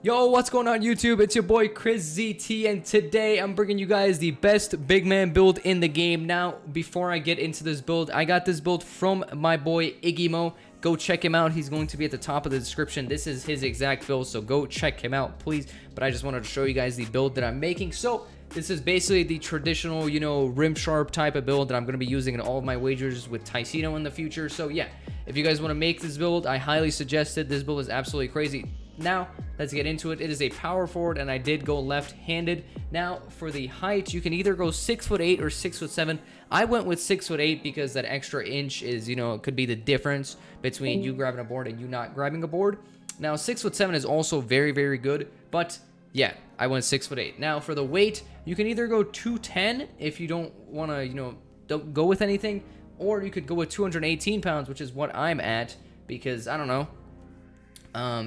Yo, what's going on YouTube? It's your boy KrisZeeTee, and today I'm bringing you guys the best big man build in the game. Now, before I get into this build, I got this build from my boy Iggymo. Go check him out. He's going to be at the top of the description. This is his exact build, so go check him out, please. But I just wanted to show you guys the build that I'm making. So this is basically the traditional, you know, rimsharp type of build that I'm going to be using in all of my wagers with Ticino in the future. So yeah, if you guys want to make this build, I highly suggest it. This build is absolutely crazy. Now, let's get into it. It is a power forward, and I did go left-handed. Now, for the height, you can either go 6'8" or 6'7". I went with 6'8" because that extra inch is, you know, it could be the difference between you grabbing a board and you not grabbing a board. Now, 6'7" is also very, very good, but yeah, I went 6'8". Now, for the weight, you can either go 210 if you don't want to, you know, don't go with anything, or you could go with 218 pounds, which is what I'm at, because, I don't know,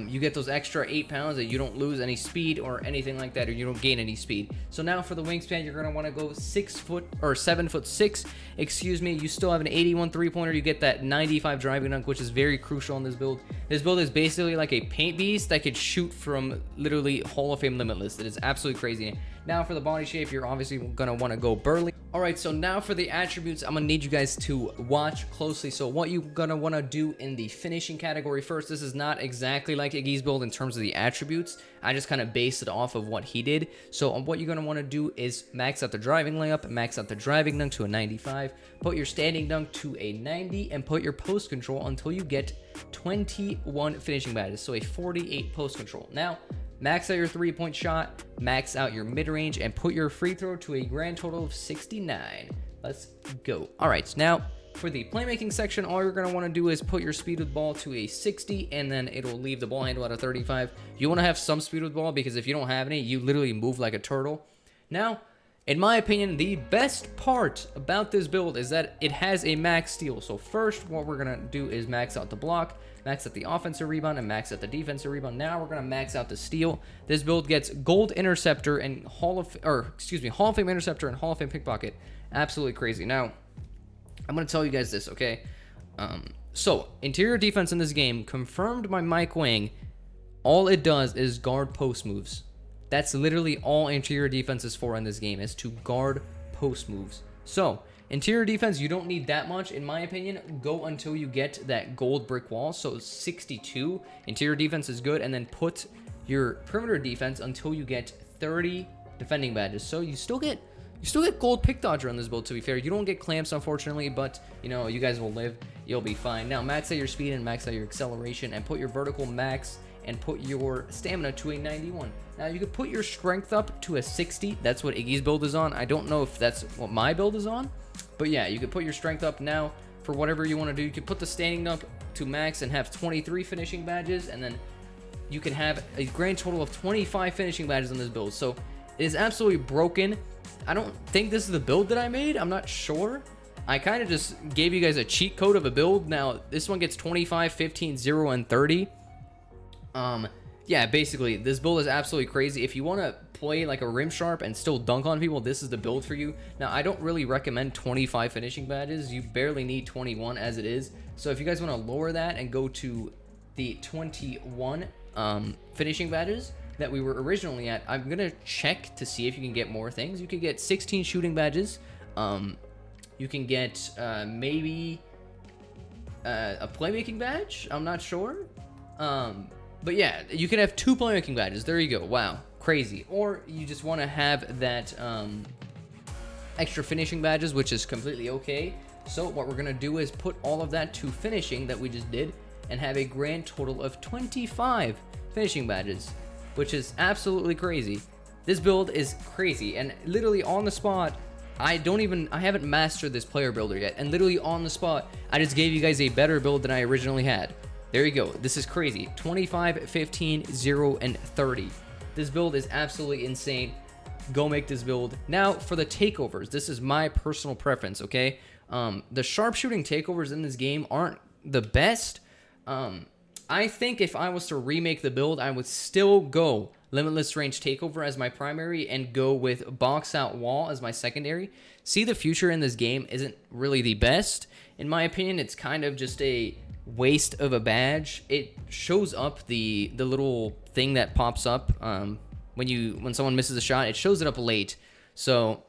you get those extra 8 pounds that you don't lose any speed or anything like that, or you don't gain any speed. So now for the wingspan, you're going to want to go 6 foot or 7'6", excuse me. You still have an 81 3-pointer. You get that 95 driving dunk, which is very crucial in this build. This build is basically like a paint beast that could shoot from literally Hall of Fame limitless. It is absolutely crazy. Now for the body shape, you're obviously going to want to go burly. All right, so now for the attributes, I'm going to need you guys to watch closely. So what you're going to want to do in the finishing category first, this is not exactly like Iggy's build in terms of the attributes. I just kind of based it off of what he did. So what you're going to want to do is max out the driving layup, max out the driving dunk to a 95, put your standing dunk to a 90, and put your post control until you get 21 finishing badges, so a 48 post control. Now, max out your 3-point shot, max out your mid-range, and put your free throw to a grand total of 69. Let's go. All right, now for the playmaking section, all you're going to want to do is put your speed with ball to a 60, and then it'll leave the ball handle at a 35. You want to have some speed with ball, because if you don't have any, you literally move like a turtle. Now, in my opinion, the best part about this build is that it has a max steal. So first, what we're going to do is max out the block, max out the offensive rebound, and max out the defensive rebound. Now we're going to max out the steal. This build gets gold interceptor and Hall of Fame interceptor and Hall of Fame pickpocket. Absolutely crazy. Now, I'm going to tell you guys this, okay? So, interior defense in this game, confirmed by Mike Wang, all it does is guard post moves. That's literally all interior defense is for in this game, is to guard post moves. So, interior defense, you don't need that much, in my opinion. Go until you get that gold brick wall. So, 62. Interior defense is good. And then put your perimeter defense until you get 30 defending badges. So, you still get gold pick dodger on this build, to be fair. You don't get clamps, unfortunately, but, you know, you guys will live. You'll be fine. Now, max out your speed and max out your acceleration, and put your vertical max and put your stamina to a 91. Now, you could put your strength up to a 60. That's what Iggy's build is on. I don't know if that's what my build is on, but yeah, you could put your strength up. Now, for whatever you want to do, you could put the standing dunk to max and have 23 finishing badges, and then you can have a grand total of 25 finishing badges on this build. So, it is absolutely broken. I don't think this is the build that I made. I'm not sure. I kind of just gave you guys a cheat code of a build. Now, this one gets 25, 15, 0, and 30. Yeah, basically, this build is absolutely crazy. If you want to play like a rimsharp and still dunk on people, this is the build for you. Now, I don't really recommend 25 finishing badges. You barely need 21 as it is. So if you guys want to lower that and go to the 21 finishing badges that we were originally at, I'm going to check to see if you can get more things. You could get 16 shooting badges. You can get maybe a playmaking badge. I'm not sure. But yeah, you can have 2 playmaking badges. There you go. Wow, crazy. Or you just want to have that extra finishing badges, which is completely okay. So what we're going to do is put all of that to finishing that we just did and have a grand total of 25 finishing badges, which is absolutely crazy. This build is crazy, and literally on the spot, I haven't mastered this player builder yet, and literally on the spot, I just gave you guys a better build than I originally had. There you go. This is crazy. 25, 15, 0, and 30. This build is absolutely insane. Go make this build. Now, for the takeovers, this is my personal preference, okay? The sharpshooting takeovers in this game aren't the best. I think if I was to remake the build, I would still go limitless range takeover as my primary and go with box out wall as my secondary. See, the future in this game isn't really the best. In my opinion, it's kind of just a waste of a badge. It shows up the little thing that pops up when someone misses a shot. It shows it up late. So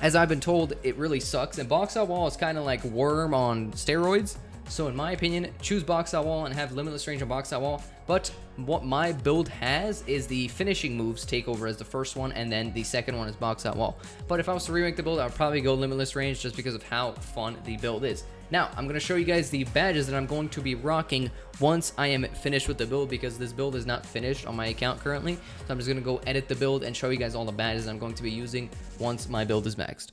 as I've been told, it really sucks. And box out wall is kind of like worm on steroids. So in my opinion, choose box out wall and have limitless range on box out wall. But what my build has is the finishing moves takeover as the first one, and then the second one is box out wall. But if I was to remake the build, I would probably go limitless range just because of how fun the build is. Now, I'm going to show you guys the badges that I'm going to be rocking once I am finished with the build, because this build is not finished on my account currently. So I'm just going to go edit the build and show you guys all the badges I'm going to be using once my build is maxed.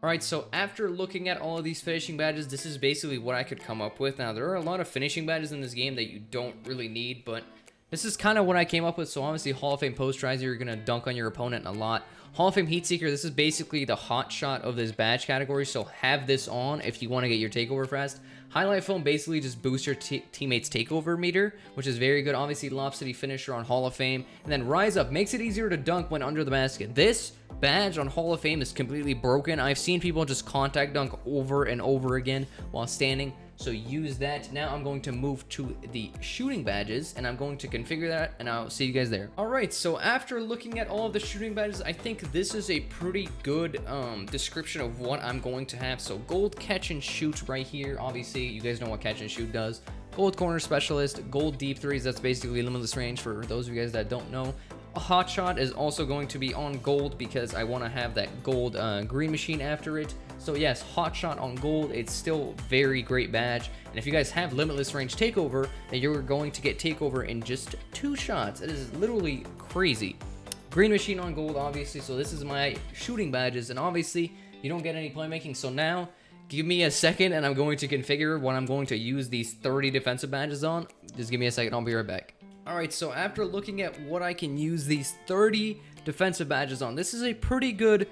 Alright, so after looking at all of these finishing badges, this is basically what I could come up with. Now, there are a lot of finishing badges in this game that you don't really need, but this is kind of what I came up with. So obviously, Hall of Fame Posterizer, you're going to dunk on your opponent a lot. Hall of Fame Heat Seeker, this is basically the hot shot of this badge category, so have this on if you want to get your takeover fast. Highlight Film basically just boosts your teammates' takeover meter, which is very good. Obviously, Lob City Finisher on Hall of Fame. And then Rise Up makes it easier to dunk when under the basket. This badge on Hall of Fame is completely broken. I've seen people just contact dunk over and over again while standing. So use that. Now I'm going to move to the shooting badges, and I'm going to configure that, and I'll see you guys there. All right, so after looking at all of the shooting badges, I think this is a pretty good description of what I'm going to have. So gold catch and shoot right here. Obviously, you guys know what catch and shoot does. Gold corner specialist, gold deep threes. That's basically limitless range for those of you guys that don't know. A hot shot is also going to be on gold because I want to have that gold green machine after it. So yes, hot shot on gold. It's still very great badge. And if you guys have limitless range takeover, then you're going to get takeover in just 2 shots. It is literally crazy. Green machine on gold, obviously. So this is my shooting badges, and obviously you don't get any playmaking. So now give me a second, and I'm going to configure what I'm going to use these 30 defensive badges on. Just give me a second. I'll be right back. Alright, so after looking at what I can use these 30 defensive badges on, this is a pretty good,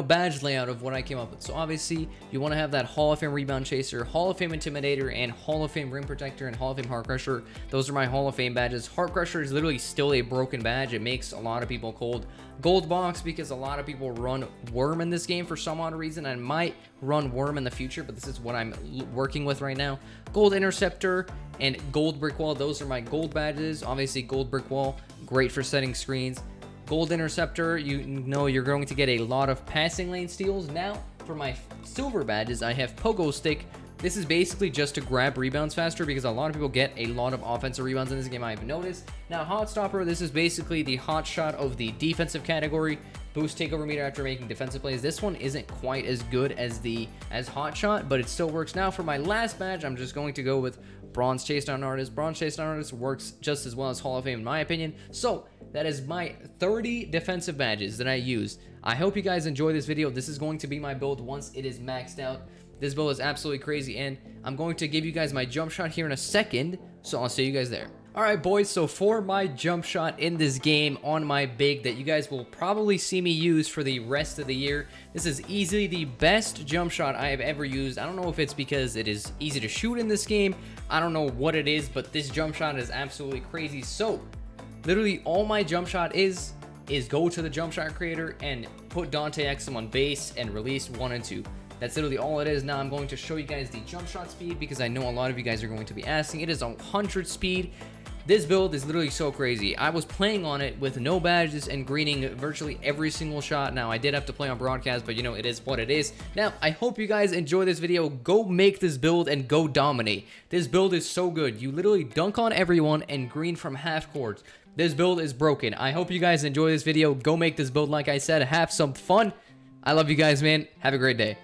badge layout of what I came up with. So obviously, you want to have that Hall of Fame Rebound Chaser, Hall of Fame Intimidator, and Hall of Fame Rim Protector, and Hall of Fame Heart Crusher. Those are my Hall of Fame badges. Heart Crusher is literally still a broken badge. It makes a lot of people cold. Gold Box, because a lot of people run Worm in this game for some odd reason. I might run Worm in the future, but this is what I'm working with right now. Gold Interceptor and Gold Brick Wall, those are my gold badges. Obviously, Gold Brick Wall, great for setting screens. Gold Interceptor, you know you're going to get a lot of passing lane steals. Now, for my silver badges, I have Pogo Stick. This is basically just to grab rebounds faster because a lot of people get a lot of offensive rebounds in this game, I've noticed. Now, Hot Stopper, this is basically the hot shot of the defensive category. Boost takeover meter after making defensive plays. This one isn't quite as good as Hot Shot, but it still works. Now, for my last badge, I'm just going to go with Bronze Chase Down Artist. Bronze Chase Down Artist works just as well as Hall of Fame in my opinion. So that is my 30 defensive badges that I used. I hope you guys enjoy this video. This is going to be my build once it is maxed out. This build is absolutely crazy, and I'm going to give you guys my jump shot here in a second, so I'll see you guys there. Alright boys, so for my jump shot in this game on my big that you guys will probably see me use for the rest of the year, this is easily the best jump shot I have ever used. I don't know if it's because it is easy to shoot in this game, I don't know what it is, but this jump shot is absolutely crazy. So literally all my jump shot is go to the jump shot creator and put Dante Exum on base and release 1 and 2. That's literally all it is. Now I'm going to show you guys the jump shot speed because I know a lot of you guys are going to be asking. It is 100 speed. This build is literally so crazy. I was playing on it with no badges and greening virtually every single shot. Now I did have to play on broadcast, but it is what it is. Now I hope you guys enjoy this video. Go make this build and go dominate. This build is so good. You literally dunk on everyone and green from half court. This build is broken. I hope you guys enjoy this video. Go make this build like I said. Have some fun. I love you guys, man. Have a great day.